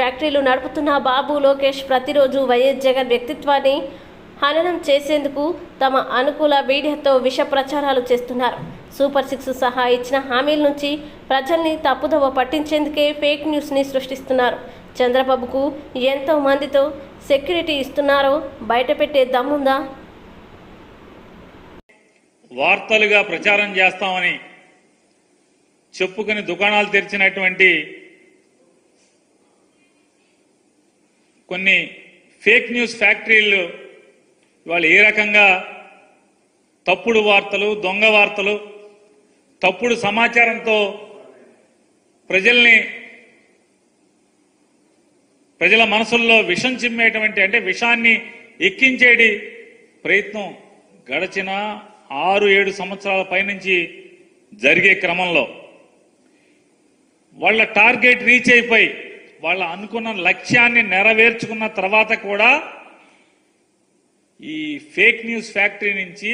ఫ్యాక్టరీలు నడుపుతున్న బాబు లోకేష్ ప్రతిరోజు వైఎస్ జగన్ వ్యక్తిత్వాన్ని హననం చేసేందుకు తమ అనుకూల మీడియాతో విష ప్రచారాలు చేస్తున్నారు. సూపర్ 6 సహా ఇచ్చిన హామీల నుంచి ప్రజల్ని తప్పుదోవ పట్టించేందుకే ఫేక్ న్యూస్ని సృష్టిస్తున్నారు. చంద్రబాబుకు ఎంతో మందితో సెక్యూరిటీ ఇస్తున్నారో బయటపెట్టే దమ్ముందా? వార్తలుగా ప్రచారం చేస్తామని చెప్పుకుని దుకాణాలు తెరిచినటువంటి కొన్ని ఫేక్ న్యూస్ ఫ్యాక్టరీలు ఇవాళ ఏ రకంగా తప్పుడు వార్తలు, దొంగ వార్తలు, తప్పుడు సమాచారంతో ప్రజల మనసుల్లో విషం చిమ్మేటువంటి, అంటే విషాన్ని ఎక్కించేటి ప్రయత్నం గడిచిన 6-7 సంవత్సరాల పైనుంచి జరిగే క్రమంలో వాళ్ళ టార్గెట్ రీచ్ అయిపోయి వాళ్ళ అనుకున్న లక్ష్యాన్ని నెరవేర్చుకున్న తర్వాత కూడా ఈ ఫేక్ న్యూస్ ఫ్యాక్టరీ నుంచి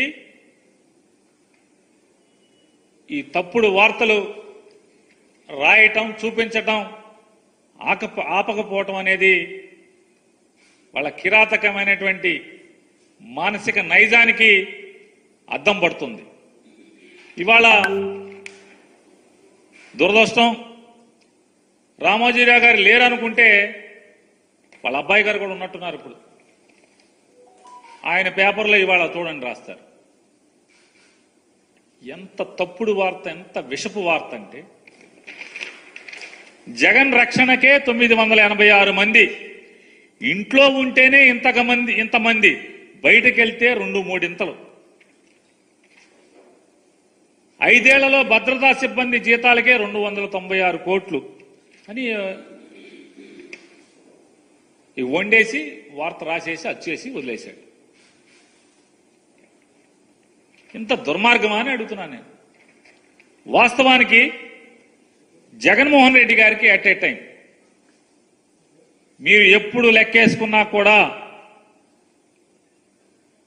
ఈ తప్పుడు వార్తలు రాయటం, చూపించటం ఆపకపోవటం అనేది వాళ్ళ కిరాతకమైనటువంటి మానసిక నైజానికి అద్దం పడుతుంది. ఇవాళ దురదృష్టం, రామోజీరావు గారు లేరనుకుంటే వాళ్ళ అబ్బాయి గారు కూడా ఉన్నట్టున్నారు. ఇప్పుడు ఆయన పేపర్లో ఇవాళ చూడండి రాస్తారు. ఎంత తప్పుడు వార్త, ఎంత విషపు వార్త అంటే జగన్ రక్షణకే 986 మంది, ఇంట్లో ఉంటేనే ఇంతమంది, బయటకెళ్తే 2-3 ఇంతలు. 5 ఏళ్లలో భద్రతా సిబ్బంది జీతాలకే 296 కోట్లు అని వండేసి వార్త రాసేసి అచ్చేసి వదిలేశాడు. ఇంత దుర్మార్గమా అని అడుగుతున్నాను నేను. వాస్తవానికి జగన్మోహన్ రెడ్డి గారికి అట్ ఏ టైం మీరు ఎప్పుడు లెక్కేసుకున్నా కూడా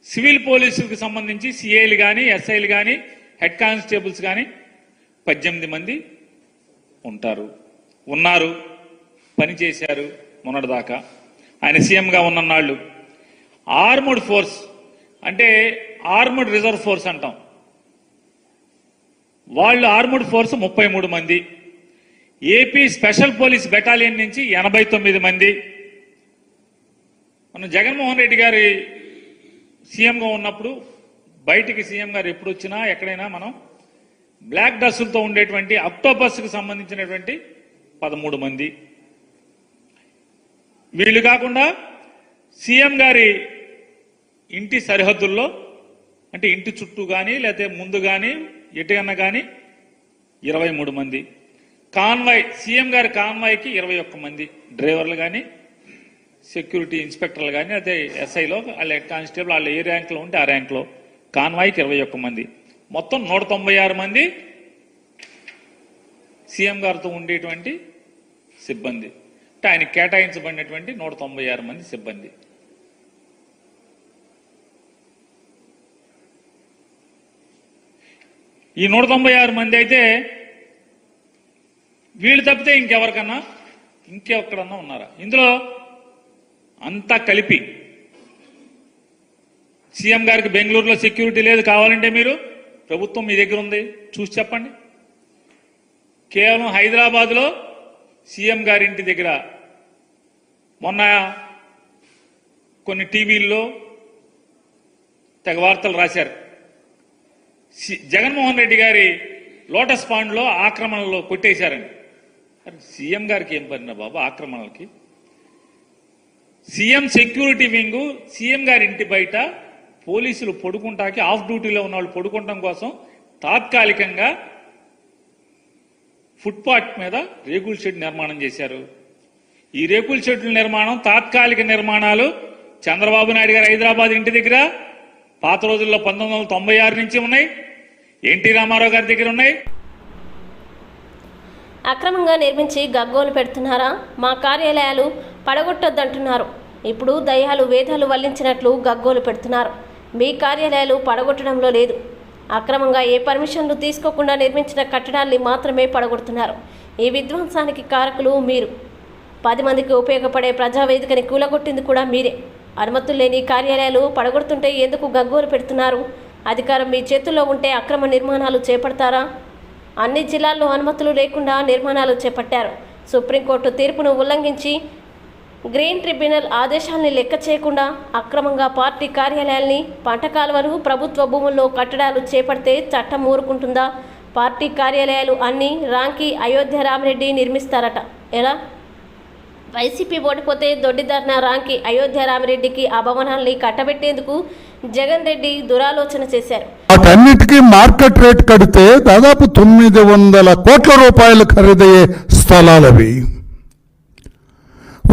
సివిల్ పోలీసులకు సంబంధించి సిఐలు కానీ, ఎస్ఐలు కానీ, హెడ్ కానిస్టేబుల్స్ కానీ 18 మంది ఉన్నారు, పనిచేశారు మొన్నటిదాకా ఆయన సీఎంగా ఉన్ననాళ్ళు. ఆర్మడ్ ఫోర్స్ అంటే ఆర్మడ్ రిజర్వ్ ఫోర్స్ అంటాం, వాళ్ళు ఆర్మడ్ ఫోర్స్ 33 మంది, ఏపీ స్పెషల్ పోలీస్ బెటాలియన్ నుంచి 89 మంది. మనం జగన్మోహన్ రెడ్డి గారి సీఎంగా ఉన్నప్పుడు బయటికి సీఎం గారు ఎప్పుడు వచ్చినా ఎక్కడైనా మనం బ్లాక్ డ్రెస్సులతో ఉండేటువంటి అక్టోపస్కి సంబంధించినటువంటి 13 మంది. వీళ్ళు కాకుండా సీఎం గారి ఇంటి సరిహద్దుల్లో, అంటే ఇంటి చుట్టూ కానీ లేకపోతే ముందు కానీ ఎటుకన్నా కానీ 23 మంది. కాన్వాయ్, సీఎం గారి కాన్వాయ్కి 21 మంది డ్రైవర్లు కానీ, సెక్యూరిటీ ఇన్స్పెక్టర్లు కానీ, అదే ఎస్ఐలో వాళ్ళ హెడ్ కానిస్టేబుల్ వాళ్ళు ఏ ర్యాంక్లో ఉంటే ఆ ర్యాంక్లో కాన్వాయ్కి 21 మంది. మొత్తం 196 మంది సీఎం గారితో ఉండేటువంటి సిబ్బంది. అంటే ఆయన కేటాయించబడినటువంటి 196 మంది సిబ్బంది. ఈ 196 మంది అయితే వీళ్ళు తప్పితే ఇంకెక్కడన్నా ఉన్నారా? ఇందులో అంతా కలిపి సీఎం గారికి బెంగళూరులో సెక్యూరిటీ లేదు, కావాలంటే మీరు ప్రభుత్వం మీ దగ్గర ఉంది, చూసి చెప్పండి. కేవలం హైదరాబాద్లో సీఎం గారి ఇంటి దగ్గర మొన్న కొన్ని టీవీల్లో తెగ వార్తలు రాశారు. జగన్మోహన్ రెడ్డి గారి లోటస్ పాండ్లో ఆక్రమణలో కొట్టేశారని. సీఎం గారికి ఏం పడినా బాబు ఆక్రమణలకి? సీఎం సెక్యూరిటీ వింగు సీఎం గారి ఇంటి బయట పోలీసులు పడుకుంటాకి, ఆఫ్ డ్యూటీలో ఉన్న వాళ్ళు పడుకుంటాం కోసం తాత్కాలికంగా ఫుట్పాత్ మీద రేకుల షెడ్ నిర్మాణం చేశారు. ఈ రేకుల షెడ్ల నిర్మాణం, తాత్కాలిక నిర్మాణాలు చంద్రబాబు నాయుడు గారు హైదరాబాద్ ఇంటి దగ్గర పాత రోజుల్లో 1996 నుంచి ఉన్నాయి, ఎన్టీ రామారావు గారి దగ్గర ఉన్నాయి. అక్రమంగా నిర్మించి గగ్గోలు పెడుతున్నారా? మా కార్యాలయాలు పడగొట్టొద్దంటున్నారు. ఇప్పుడు దయ్యాలు వేదాలు వల్లించినట్లు గగ్గోలు పెడుతున్నారు. మీ కార్యాలయాలు పడగొట్టడంలో లేదు, అక్రమంగా ఏ పర్మిషన్లు తీసుకోకుండా నిర్మించిన కట్టడాల్ని మాత్రమే పడగొడుతున్నారు. ఈ విధ్వంసానికి కారకులు మీరు. 10 మందికి ఉపయోగపడే ప్రజావేదికని కూలగొట్టింది కూడా మీరే. అనుమతులు లేని కార్యాలయాలు పడగొడుతుంటే ఎందుకు గగ్గోలు పెడుతున్నారు? అధికారం మీ చేతుల్లో ఉంటే అక్రమ నిర్మాణాలు చేపడతారా? అన్ని జిల్లాల్లో అనుమతులు లేకుండా నిర్మాణాలు చేపట్టారు. సుప్రీంకోర్టు తీర్పును ఉల్లంఘించి గ్రీన్ ట్రిబ్యునల్ ఆదేశాల్ని లెక్క చేయకుండా అక్రమంగా పార్టీ కార్యాలయాల్ని, పంట కాలువలు, ప్రభుత్వ భూముల్లో కట్టడాలు చేపడితే చట్టం ఊరుకుంటుందా? పార్టీ కార్యాలయాలు అన్నీ రాంకి అయోధ్య రామరెడ్డి నిర్మిస్తారట. ఎలా? వైసీపీ ఓడిపోతే దొడ్డిదారిన రాంకి అయోధ్య రామరెడ్డికి ఆ భవనాల్ని కట్టబెట్టేందుకు జగన్ రెడ్డి దురాలోచన చేశారు. వాటన్నిటికీ మార్కెట్ రేట్ కడితే దాదాపు 900 కోట్ల రూపాయలు ఖరీదయ్యే స్థలాలవి.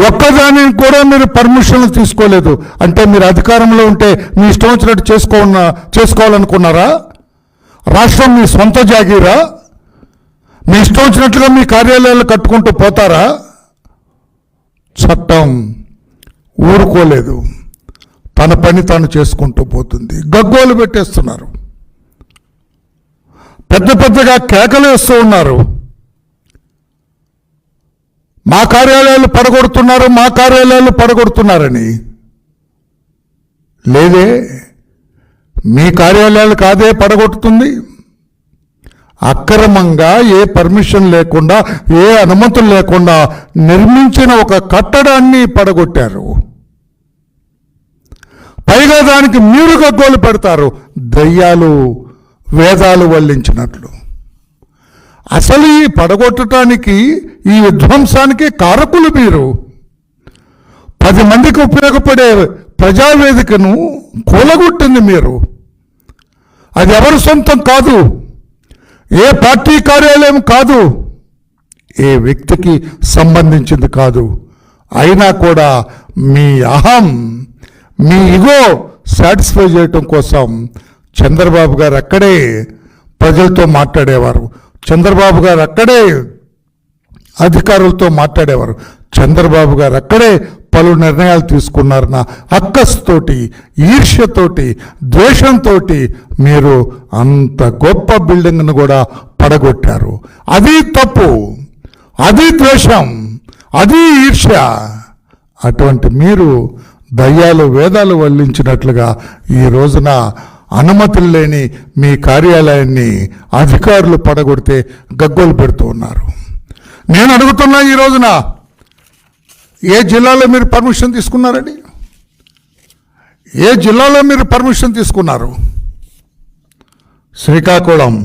ఒక్కదానికి కూడా మీరు పర్మిషన్లు తీసుకోలేదు. అంటే మీరు అధికారంలో ఉంటే మీ ఇష్టం వచ్చినట్టు చేసుకోవాలనుకున్నారా? రాష్ట్రం మీ సొంత జాగీరా? మీ ఇష్టం వచ్చినట్లుగా మీ కార్యాలయాలు కట్టుకుంటూ పోతారా? చట్టం ఊరుకోలేదు, తన పని తాను చేసుకుంటూ పోతుంది. గగ్గోలు పెట్టేస్తున్నారు, పెద్ద పెద్దగా కేకలు వేస్తూ ఉన్నారు. మా కార్యాలయాలు పడగొడుతున్నారు, మా కార్యాలయాలు పడగొడుతున్నారని. లేదే, మీ కార్యాలయాలు కాదే పడగొడుతుంది. అక్రమంగా ఏ పర్మిషన్ లేకుండా, ఏ అనుమతులు లేకుండా నిర్మించిన ఒక కట్టడాన్ని పడగొట్టారు. పైగా దానికి మీరు గగ్గోలు పెడతారు, దయ్యాలు వేదాలు వల్లించినట్లు. అసలు ఈ పడగొట్టడానికి, ఈ విధ్వంసానికి కారకులు మీరు. 10 మందికి ఉపయోగపడే ప్రజావేదికను కూలగొట్టింది మీరు. అది ఎవరి సొంతం కాదు, ఏ పార్టీ కార్యాలయం కాదు, ఏ వ్యక్తికి సంబంధించింది కాదు. అయినా కూడా మీ అహం, మీ ఇగో సాటిస్ఫై చేయటం కోసం చంద్రబాబు గారు అక్కడే ప్రజలతో మాట్లాడేవారు. చంద్రబాబు గారు అక్కడే అధికారులతో మాట్లాడేవారు. చంద్రబాబు గారు అక్కడే పలు నిర్ణయాలు తీసుకున్నారన్న అక్కస్తోటి, ఈర్ష్యతోటి, ద్వేషంతో మీరు అంత గొప్ప బిల్డింగ్ను కూడా పడగొట్టారు. అది తప్పు, అది ద్వేషం, అది ఈర్ష్య. అటువంటి మీరు దయ్యాలు వేదాలు వల్లించినట్లుగా ఈ రోజున అనుమతులు లేని మీ కార్యాలయాన్ని అధికారులు పడగొడితే గగ్గోలు పెడుతూ ఉన్నారు. నేను అడుగుతున్నా, ఈ రోజున ఏ జిల్లాలో మీరు పర్మిషన్ తీసుకున్నారండి? ఏ జిల్లాలో మీరు పర్మిషన్ తీసుకున్నారు? శ్రీకాకుళం,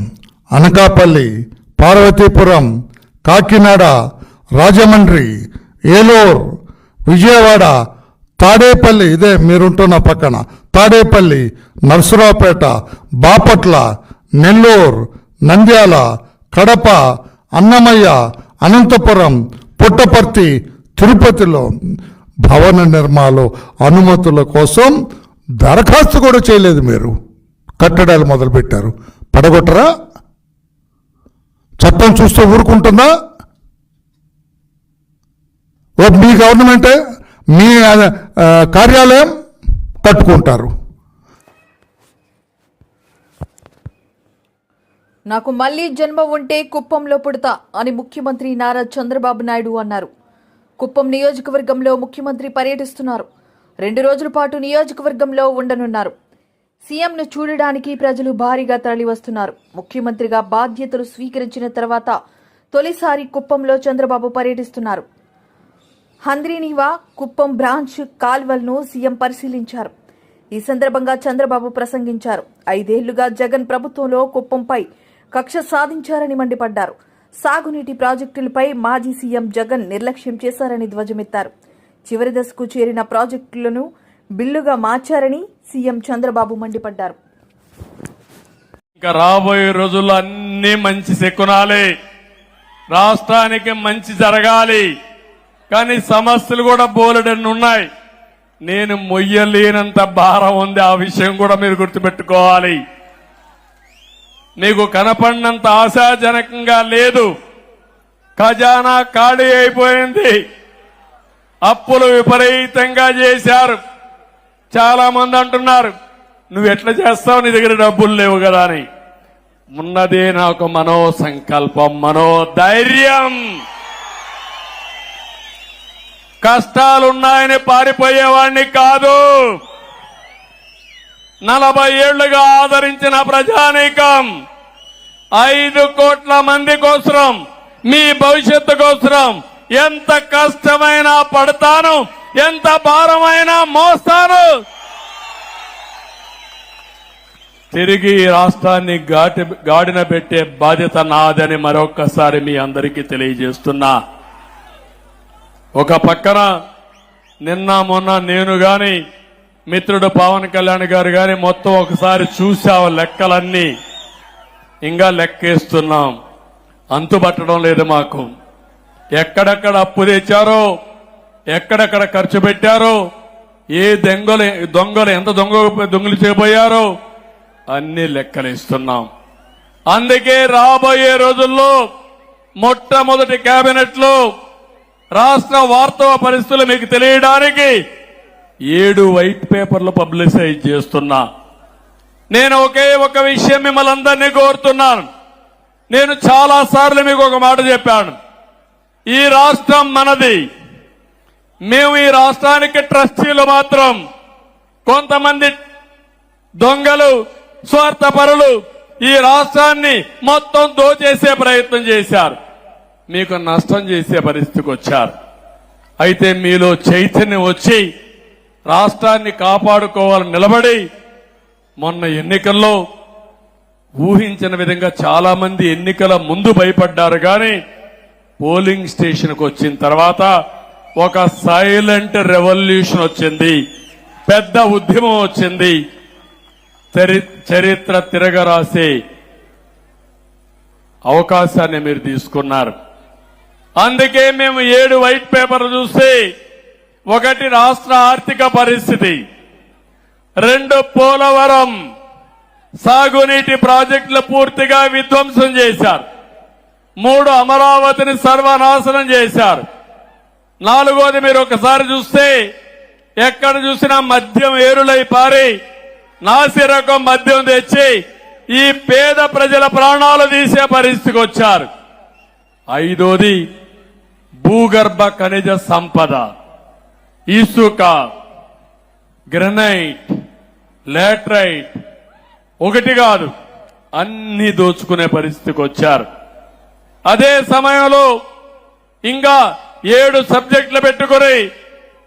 అనకాపల్లి, పార్వతీపురం, కాకినాడ, రాజమండ్రి, ఏలూరు, విజయవాడ, తాడేపల్లి, ఇదే మీరుంటున్న పక్కన తాడేపల్లి, నర్సరావుపేట, బాపట్ల, నెల్లూరు, నంద్యాల, కడప, అన్నమయ్య, అనంతపురం, పుట్టపర్తి, తిరుపతిలో భవన నిర్మాణ అనుమతుల కోసం దరఖాస్తు కూడా చేయలేదు. మీరు కట్టడాలు మొదలుపెట్టారు. పడగొట్టరా? చట్టం చూస్తూ ఊరుకుంటుందా? మీ గవర్నమెంటే, మీ కార్యాలయం కట్టుకుంటారు. నాకు మళ్లీ జన్మ ఉంటే కుప్పంలో పుడతా అని ముఖ్యమంత్రి నారా చంద్రబాబు నాయుడు అన్నారు. కుప్పం నియోజకవర్గంలో ముఖ్యమంత్రి పర్యటిస్తున్నారు. 2 రోజుల పాటు నియోజకవర్గంలో ఉండనున్నారు. సీఎంను చూడడానికి ప్రజలు భారీగా తరలివస్తున్నారు. ముఖ్యమంత్రిగా బాధ్యతలు స్వీకరించిన తర్వాత తొలిసారి కుప్పంలో చంద్రబాబు పర్యటిస్తున్నారు. హంద్రీనివా, కుప్పం బ్రాంచ్ కాల్వలను సీఎం పరిశీలించారు. ఈ సందర్భంగా చంద్రబాబు ప్రసంగించారు. 5 ఏళ్లుగా జగన్ ప్రభుత్వంలో కుప్పంపై కక్ష సాధించారని మండిపడ్డారు. సాగునీటి ప్రాజెక్టులపై మాజీ సీఎం జగన్ నిర్లక్ష్యం చేశారని ధ్వజమెత్తారు. చివరి దశకు చేరిన ప్రాజెక్టులను బిల్లుగా మార్చారని సీఎం చంద్రబాబు మండిపడ్డారు. ఇంకా రాబోయే రోజుల్లో అన్ని మంచి శకునాలే, రాష్ట్రానికి మంచి జరగాలి. కానీ సమస్యలు కూడా బోలెడన్ని ఉన్నాయి. నేను మొయ్యలేనంత భారం ఉంది, ఆ విషయం కూడా మీరు గుర్తుపెట్టుకోవాలి. మీకు కనపడినంత ఆశాజనకంగా లేదు. ఖజానా ఖాళీ అయిపోయింది. అప్పులు విపరీతంగా చేశారు. చాలా మంది అంటున్నారు, నువ్వు ఎట్లా చేస్తావు, నీ దగ్గర డబ్బులు లేవు కదా అని. ఉన్నదే నాకు మనో సంకల్పం, మనోధైర్యం. కష్టాలున్నాయని పారిపోయేవాడిని కాదు. 40 ఏళ్లుగా ఆదరించిన ప్రజానీకం 5 కోట్ల మంది కోసం, మీ భవిష్యత్తు కోసం ఎంత కష్టమైనా పడతాను, ఎంత భారమైనా మోస్తాను. తిరిగి ఈ రాష్ట్రాన్ని గాడిన పెట్టే బాధ్యత నాదని మరొక్కసారి మీ అందరికీ తెలియజేస్తున్నా. ఒక పక్కన నిన్న మొన్న నేను గాని మిత్రుడు పవన్ కళ్యాణ్ గారు గాని మొత్తం ఒకసారి చూసావు లెక్కలన్నీ. ఇంకా లెక్కేస్తున్నాం, అంతుపట్టడం లేదు మాకు. ఎక్కడెక్కడ అప్పు తెచ్చారో, ఎక్కడెక్కడ ఖర్చు పెట్టారో, ఏ దొంగలు ఎంత దొంగలు చేయబోయారో అన్ని లెక్కలేస్తున్నాం. అందుకే రాబోయే రోజుల్లో మొట్టమొదటి కేబినెట్ లో రాష్ట్ర వాస్తవ పరిస్థితులు మీకు తెలియడానికి 7 వైట్ పేపర్లు పబ్లిసైజ్ చేస్తున్నా. నేను ఒకే ఒక విషయం మిమ్మల్ని అందరినీ కోరుతున్నాను. నేను చాలా సార్లు మీకు ఒక మాట చెప్పాను. ఈ రాష్ట్రం మనది. మేము ఈ రాష్ట్రానికి ట్రస్టీలు మాత్రం. కొంతమంది దొంగలు, స్వార్థపరులు ఈ రాష్ట్రాన్ని మొత్తం దోచేసే ప్రయత్నం చేశారు, మీకు నష్టం చేసే పరిస్థితికి వచ్చారు. అయితే మీలో చైతన్యం వచ్చి రాష్ట్రాన్ని కాపాడుకోవాలని నిలబడి మొన్న ఎన్నికల్లో ఊహించిన విధంగా చాలా మంది ఎన్నికల ముందు భయపడ్డారు. కానీ పోలింగ్ స్టేషన్కు వచ్చిన తర్వాత ఒక సైలెంట్ రెవల్యూషన్ వచ్చింది, పెద్ద ఉద్యమం వచ్చింది. చరిత్ర తిరగరాసే అవకాశాన్ని మీరు తీసుకున్నారు. అందుకే మేము 7 వైట్ పేపర్లు చూస్తే, 1 రాష్ట్ర ఆర్థిక పరిస్థితి, 2 పోలవరం సాగునీటి ప్రాజెక్టులు పూర్తిగా విధ్వంసం చేశారు, 3 అమరావతిని సర్వనాశనం చేశారు, 4వది మీరు ఒకసారి చూస్తే ఎక్కడ చూసినా మద్యం ఏరులై పారి నాసిరకం మద్యం తెచ్చి ఈ పేద ప్రజల ప్రాణాలు తీసే పరిస్థితికి వచ్చారు. 5వది భూగర్భ ఖనిజ సంపద, ఇసుక, గ్రనైట్, లాటరైట్, ఒకటి కాదు అన్ని దోచుకునే పరిస్థితికి వచ్చారు. అదే సమయంలో ఇంకా 7 సబ్జెక్టులు పెట్టుకుని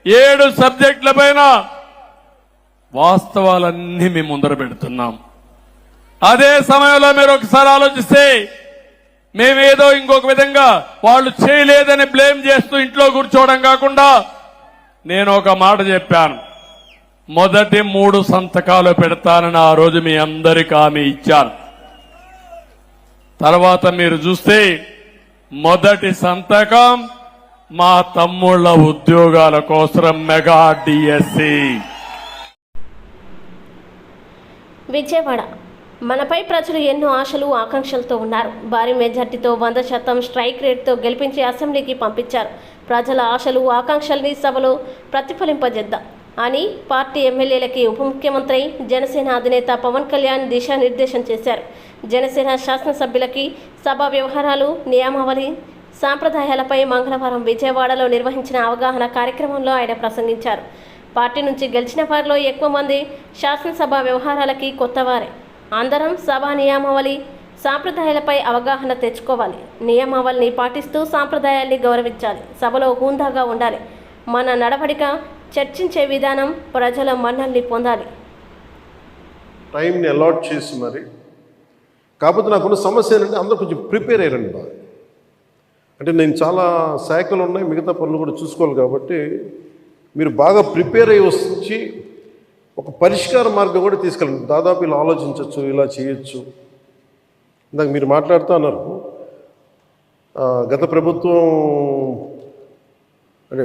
7 సబ్జెక్టుల పైన వాస్తవాలన్నీ మేము ముందర పెడుతున్నాం. అదే సమయంలో మీరు ఒకసారి ఆలోచిస్తే, మేమేదో ఇంకొక విధంగా వాళ్ళు చేయలేదని బ్లేమ్ చేస్తూ ఇంట్లో కూర్చోవడం కాకుండా, నేను ఒక మాట చెప్పాను, మొదటి 3 సంతకాలు పెడతానని ఆ రోజు మీ అందరికీ హామీ ఇచ్చాను. తర్వాత మీరు చూస్తే మొదటి సంతకం మా తమ్ముళ్ల ఉద్యోగాల కోసం మెగా డిఎస్సి. విజయవాడ మనపై ప్రజలు ఎన్నో ఆశలు ఆకాంక్షలతో ఉన్నారు. భారీ మెజార్టీతో 100% స్ట్రైక్ రేట్తో గెలిపించి అసెంబ్లీకి పంపించారు. ప్రజల ఆశలు ఆకాంక్షల్ని సభలో ప్రతిఫలింపజేద్దాం అని పార్టీ ఎమ్మెల్యేలకి ఉప ముఖ్యమంత్రి జనసేన అధినేత పవన్ కళ్యాణ్ దిశానిర్దేశం చేశారు. జనసేన శాసనసభ్యులకి సభా వ్యవహారాలు, నియమావళి, సాంప్రదాయాలపై మంగళవారం విజయవాడలో నిర్వహించిన అవగాహన కార్యక్రమంలో ఆయన ప్రసంగించారు. పార్టీ నుంచి గెలిచిన వారిలో ఎక్కువ మంది శాసనసభ వ్యవహారాలకి కొత్తవారే. అందరం సభా నియమావళి, సాంప్రదాయాలపై అవగాహన తెచ్చుకోవాలి. నియమావళిని పాటిస్తూ సాంప్రదాయాల్ని గౌరవించాలి. సభలో హుందాగా ఉండాలి. మన నడవడిక, చర్చించే విధానం ప్రజల మన్నల్ని పొందాలి. టైంని అలాట్ చేసి మరి, కాకపోతే నాకున్న సమస్య ఏంటంటే అందరూ కొంచెం ప్రిపేర్ అయ్యారండి బాగా. అంటే నేను చాలా శాఖలు ఉన్నాయి, మిగతా పనులు కూడా చూసుకోవాలి. కాబట్టి మీరు బాగా ప్రిపేర్ అయ్యి వచ్చి ఒక పరిష్కార మార్గం కూడా తీసుకెళ్ళండి. దాదాపు ఇలా ఆలోచించవచ్చు, ఇలా చేయొచ్చు. ఇందాక మీరు మాట్లాడుతూ అన్నారు, గత ప్రభుత్వం అంటే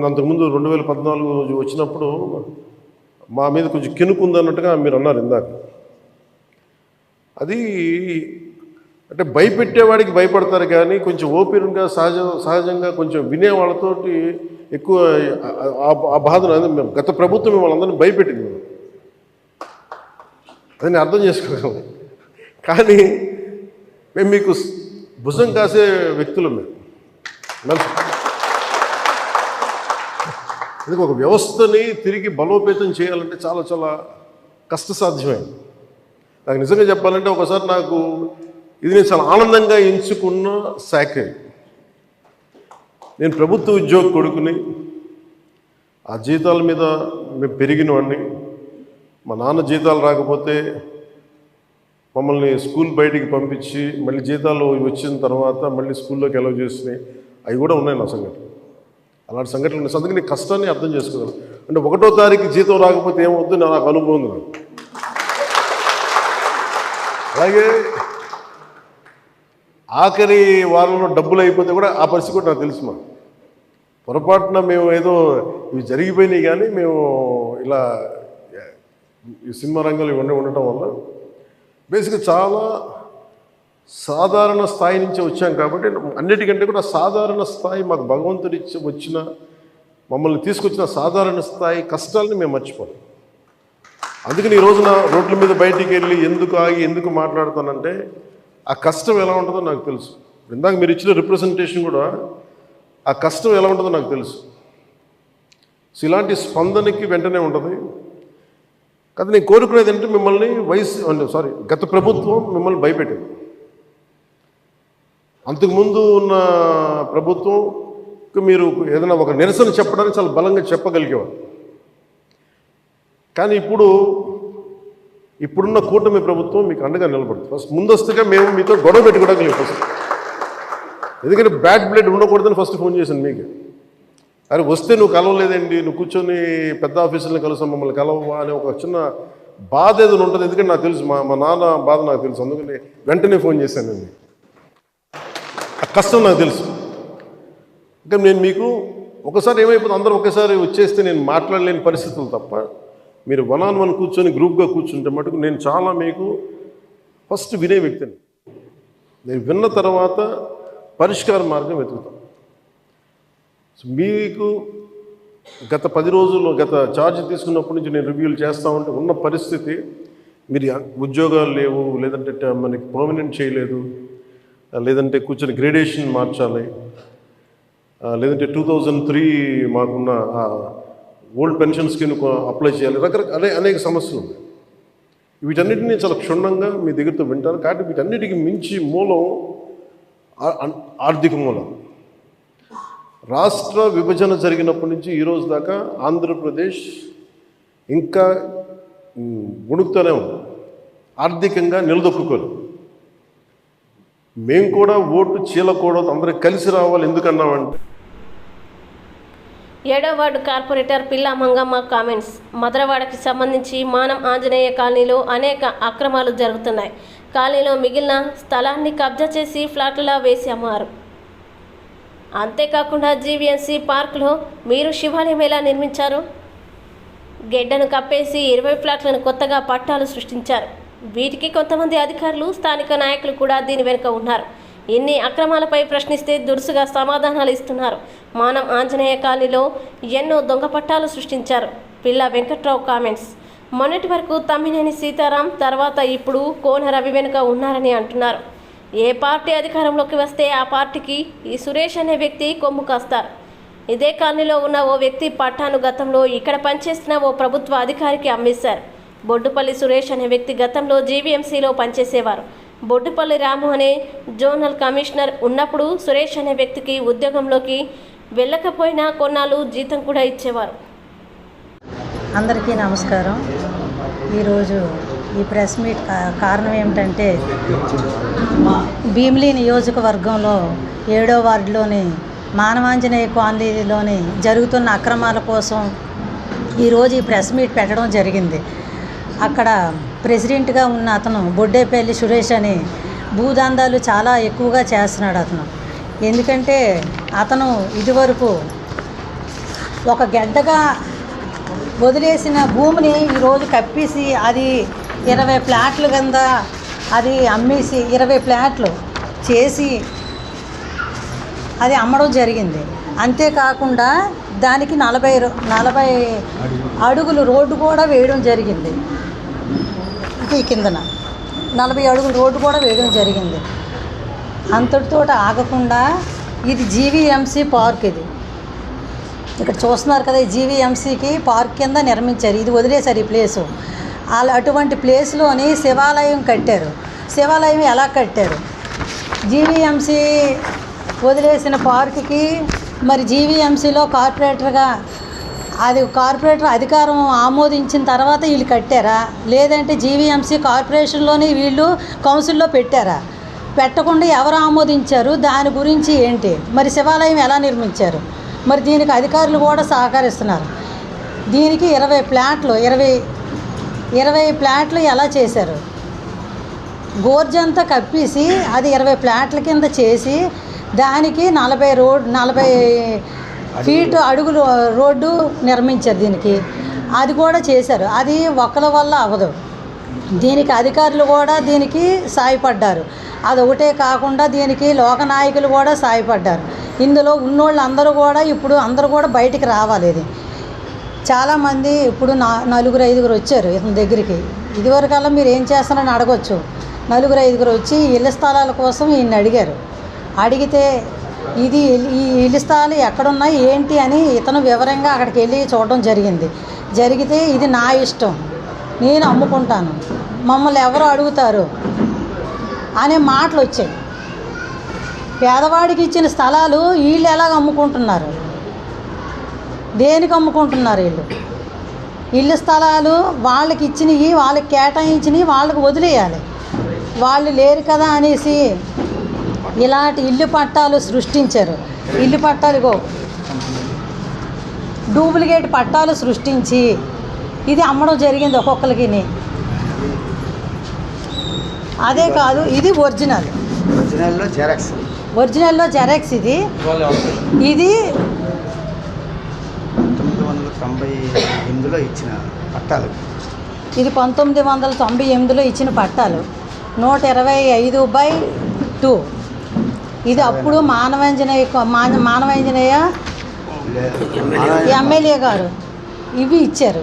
అంతకుముందు 2014 వచ్చినప్పుడు మా మీద కొంచెం కినుకుందన్నట్టుగా మీరు అన్నారు ఇందాక. అది అంటే భయపెట్టేవాడికి భయపడతారు, కానీ కొంచెం ఓపెన్గా సహజంగా కొంచెం వినే వాళ్ళతోటి ఎక్కువ ఆ బాధను మేము గత ప్రభుత్వం మిమ్మల్ని అందరినీ భయపెట్టింది. అది నేను అర్థం చేసుకోగలను. కానీ మేము మీకు భుజం కాసే వ్యక్తులు మేము. అందుకే ఒక వ్యవస్థని తిరిగి బలోపేతం చేయాలంటే చాలా చాలా కష్టసాధ్యమైంది. నాకు నిజంగా చెప్పాలంటే ఒకసారి నాకు ఇది నేను చాలా ఆనందంగా ఎంచుకున్న శాఖ. నేను ప్రభుత్వ ఉద్యోగ కొడుకుని, ఆ జీతాల మీద మేము పెరిగిన వాడిని. మా నాన్న జీతాలు రాకపోతే మమ్మల్ని స్కూల్ బయటికి పంపించి మళ్ళీ జీతాలు వచ్చిన తర్వాత మళ్ళీ స్కూల్లోకి అలౌ చేసినాయి అవి కూడా ఉన్నాయి నా సంఘటన. అలాంటి సంఘటనలు ఉన్నాయి. అందుకని కష్టాన్ని అర్థం చేసుకోగలను. అంటే 1వ తారీఖు జీతం రాకపోతే ఏమవుద్దు నాకు అనుభవం ఉంది నాకు. అలాగే ఆఖరి వారంలో డబ్బులు అయిపోతే కూడా ఆ పరిస్థితి కూడా నాకు తెలుసు. మాకు పొరపాటున మేము ఏదో ఇవి జరిగిపోయినాయి, కానీ మేము ఇలా ఈ సినిమా రంగంలో ఇవన్నీ ఉండటం వల్ల బేసిక్గా చాలా సాధారణ స్థాయి నుంచి వచ్చాం కాబట్టి అన్నిటికంటే కూడా సాధారణ స్థాయి మాకు భగవంతుడి వచ్చిన మమ్మల్ని తీసుకొచ్చిన సాధారణ స్థాయి కష్టాలని మేము మర్చిపోం. అందుకని ఈ రోజున రోడ్ల మీద బయటికి వెళ్ళి ఎందుకు ఆగి ఎందుకు మాట్లాడుతానంటే ఆ కష్టం ఎలా ఉంటుందో నాకు తెలుసు. ఇందాక మీరు ఇచ్చిన రిప్రజెంటేషన్ కూడా ఆ కష్టం ఎలా ఉంటుందో నాకు తెలుసు. సో ఇలాంటి స్పందనకి వెంటనే ఉంటుంది. కదా నేను కోరుకునేది ఏంటంటే మిమ్మల్ని గత ప్రభుత్వం మిమ్మల్ని భయపెట్టింది. అంతకుముందు ఉన్న ప్రభుత్వం మీరు ఏదైనా ఒక నిరసన చెప్పడానికి చాలా బలంగా చెప్పగలిగేవారు. కానీ ఇప్పుడున్న కూటమి ప్రభుత్వం మీకు అండగా నిలబడుతుంది. ఫస్ట్ ముందస్తుగా మేము మీతో గొడవ పెట్టుకోవడానికి లేదు ఫస్ట్. ఎందుకంటే బ్యాడ్ బ్లడ్ ఉండకూడదని ఫస్ట్ ఫోన్ చేశాను మీకు. అరే వస్తే నువ్వు కలవలేదండి, నువ్వు కూర్చొని పెద్ద ఆఫీసులను కలుసాం, మమ్మల్ని కలవవా అనే ఒక చిన్న బాధ ఏదైనా ఉంటుంది. ఎందుకంటే నాకు తెలుసు, మా నాన్న బాధ నాకు తెలుసు. అందుకని వెంటనే ఫోన్ చేశానండి. ఆ కష్టం నాకు తెలుసు. ఇంకా నేను మీకు ఒకసారి ఏమైపోతుంది, అందరూ ఒకేసారి వచ్చేస్తే నేను మాట్లాడలేని పరిస్థితులు తప్ప మీరు 1-on-1 కూర్చొని గ్రూప్గా కూర్చుంటే మటుకు నేను చాలా మీకు ఫస్ట్ వినే వ్యక్తిని. నేను విన్న తర్వాత పరిష్కార మార్గం వెతుకుతాను. మీకు గత 10 రోజుల్లో గత ఛార్జ్ తీసుకున్నప్పటి నుంచి నేను రివ్యూలు చేస్తూ ఉంటే ఉన్న పరిస్థితి, మీరు ఉద్యోగాలు లేవు, లేదంటే మనకి పర్మనెంట్ చేయలేదు, లేదంటే కూర్చొని గ్రేడేషన్ మార్చాలి, లేదంటే 2003 మాకున్న ఓల్డ్ పెన్షన్ స్కీమ్ అప్లై చేయాలి, రకరకాల అనేక సమస్యలు ఉన్నాయి. వీటన్నిటినీ చాలా క్షుణ్ణంగా మీ దగ్గరతో వింటారు. కాబట్టి వీటన్నిటికీ మించి మూలం ఆర్థిక మూలం. రాష్ట్ర విభజన జరిగినప్పటి నుంచి ఈరోజు దాకా ఆంధ్రప్రదేశ్ ఇంకా ఉణుకుతూనే ఉంది, ఆర్థికంగా నిలదొక్కుకోలేదు. మేము కూడా ఓటు చీలకూడదు, అందరికి కలిసి రావాలి. ఎందుకన్నామంటే 7వ వార్డు కార్పొరేటర్ పిల్లా మంగమ్మ కామెంట్స్. మధురవాడకి సంబంధించి మానం ఆంజనేయ కాలనీలో అనేక అక్రమాలు జరుగుతున్నాయి. కాలనీలో మిగిలిన స్థలాన్ని కబ్జా చేసి ఫ్లాట్లా వేసి అమ్మారు. అంతేకాకుండా జీవీఎంసీ పార్కులో మీరు శివాలయం ఎలా నిర్మించారు? గెడ్డను కప్పేసి 20 ఫ్లాట్లను కొత్తగా పట్టాలు సృష్టించారు. వీటికి కొంతమంది అధికారులు, స్థానిక నాయకులు కూడా దీని వెనుక ఉన్నారు. ఇన్ని అక్రమాలపై ప్రశ్నిస్తే దురుసుగా సమాధానాలు ఇస్తున్నారు. మానం ఆంజనేయ కాలనీలో ఎన్నో దొంగ పట్టాలు సృష్టించారు. పిల్ల వెంకట్రావు కామెంట్స్. మొన్నటి వరకు తమ్మినేని సీతారాం, తర్వాత ఇప్పుడు కోన రవి వెనుక ఉన్నారని అంటున్నారు. ఏ పార్టీ అధికారంలోకి వస్తే ఆ పార్టీకి ఈ సురేష్ అనే వ్యక్తి కొమ్ము కాస్తారు. ఇదే కాలనీలో ఉన్న ఓ వ్యక్తి పట్టాను గతంలో ఇక్కడ పనిచేస్తున్న ఓ ప్రభుత్వ అధికారికి అమ్మేశారు. బొడ్డుపల్లి సురేష్ అనే వ్యక్తి గతంలో జీవీఎంసీలో పనిచేసేవారు. బొడ్డుపల్లి రాము అనే జోనల్ కమిషనర్ ఉన్నప్పుడు సురేష్ అనే వ్యక్తికి ఉద్యోగంలోకి వెళ్ళకపోయినా కొన్నాళ్ళు జీతం కూడా ఇచ్చేవారు. అందరికీ నమస్కారం. ఈరోజు ఈ ప్రెస్ మీట్ కారణం ఏమిటంటే, భీమిలి నియోజకవర్గంలో 7వ వార్డులోని మానవాంజనేయ కాలనీలోని జరుగుతున్న అక్రమాల కోసం ఈరోజు ఈ ప్రెస్ మీట్ పెట్టడం జరిగింది. అక్కడ ప్రెసిడెంట్గా ఉన్న అతను బొడ్డేపల్లి సురేష్ అని భూదందాలు చాలా ఎక్కువగా చేస్తున్నాడు అతను. ఎందుకంటే అతను ఇదివరకు ఒక గడ్డగా వదిలేసిన భూమిని ఈరోజు కప్పేసి అది 20 ఫ్లాట్లు కింద అది అమ్మేసి 20 ఫ్లాట్లు చేసి అది అమ్మడం జరిగింది. అంతేకాకుండా దానికి 40 అడుగులు రోడ్డు కూడా వేయడం జరిగింది. ఈ కిందన 40 అడుగులు రోడ్డు కూడా వేయడం జరిగింది. అంతటితో ఆగకుండా ఇది జీవీఎంసీ పార్క్. ఇది ఇక్కడ చూస్తున్నారు కదా, జీవీఎంసీకి పార్క్ కింద నిర్మించారు. ఇది వదిలేశారు ఈ ప్లేసు. అటువంటి ప్లేస్లోని శివాలయం కట్టారు. శివాలయం ఎలా కట్టారు? జీవీఎంసీ వదిలేసిన పార్కుకి మరి జీవీఎంసీలో కార్పొరేటర్గా అది కార్పొరేటర్ అధికారం ఆమోదించిన తర్వాత వీళ్ళు కట్టారా, లేదంటే జీవీఎంసీ కార్పొరేషన్లోని వీళ్ళు కౌన్సిల్లో పెట్టారా? పెట్టకుండా ఎవరు ఆమోదించారు? దాని గురించి ఏంటి? మరి శివాలయం ఎలా నిర్మించారు? మరి దీనికి అధికారులు కూడా సహకరిస్తున్నారు. దీనికి 20 ప్లాట్లు 20 ప్లాట్లు ఎలా చేశారు? గోర్జంతా కప్పేసి అది 20 ప్లాట్ల కింద చేసి దానికి 40 ఫీట్ అడుగులు రోడ్డు నిర్మించారు. దీనికి అది కూడా చేశారు. అది ఒకరి వల్ల అవ్వదు. దీనికి అధికారులు కూడా దీనికి సాయపడ్డారు. అదొకటే కాకుండా దీనికి లోకనాయకులు కూడా సాయపడ్డారు. ఇందులో ఉన్నోళ్ళు అందరూ కూడా ఇప్పుడు అందరూ కూడా బయటికి రావాలి. ఇది చాలామంది ఇప్పుడు 4-5 వచ్చారు ఇతని దగ్గరికి. ఇదివరకల్లా మీరు ఏం చేస్తారని అడగొచ్చు. 4-5 వచ్చి ఇళ్ల స్థలాల కోసం ఈయన అడిగారు. అడిగితే ఈ ఇళ్ల స్థలాలు ఎక్కడున్నాయి ఏంటి అని ఇతను వివరంగా అక్కడికి వెళ్ళి చూడడం జరిగితే ఇది నా ఇష్టం, నేను అమ్ముకుంటాను, మమ్మల్ని ఎవరు అడుగుతారు అనే మాటలు వచ్చాయి. పేదవాడికి ఇచ్చిన స్థలాలు వీళ్ళు ఎలాగ అమ్ముకుంటున్నారు? దేనికి అమ్ముకుంటున్నారు వీళ్ళు? ఇళ్ళ స్థలాలు వాళ్ళకి ఇచ్చినవి, వాళ్ళకి కేటాయించినవి వాళ్ళకి వదిలేయాలి. వాళ్ళు లేరు కదా అనేసి ఇలాంటి ఇల్లు పట్టాలు సృష్టించారు. ఇల్లు పట్టాలు డూప్లికేట్ పట్టాలు సృష్టించి ఇది అమ్మడం జరిగింది ఒక్కొక్కరికి. అదే కాదు, ఇది ఒరిజినల్లో జెరాక్స్. ఇది 1998లో ఇచ్చిన పట్టాలు. ఇది 1998లో ఇచ్చిన పట్టాలు 125/2. ఇది అప్పుడు మానవాంజనేయ ఎమ్మెల్యే గారు ఇవి ఇచ్చారు.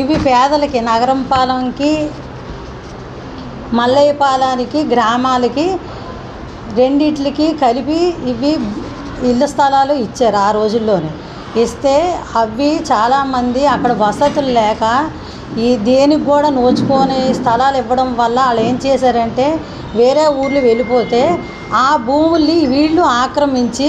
ఇవి పేదలకి, నగరం పాలనకి, మల్లయ్యపాలానికి, గ్రామాలకి రెండిట్లకి కలిపి ఇవి ఇళ్ళ స్థలాలు ఇచ్చారు ఆ రోజుల్లోనే. ఇస్తే అవి చాలామంది అక్కడ వసతులు లేక దేనికి కూడా నోచుకొని స్థలాలు ఇవ్వడం వల్ల వాళ్ళు ఏం చేశారంటే వేరే ఊర్లు వెళ్ళిపోతే ఆ భూముల్ని వీళ్ళు ఆక్రమించి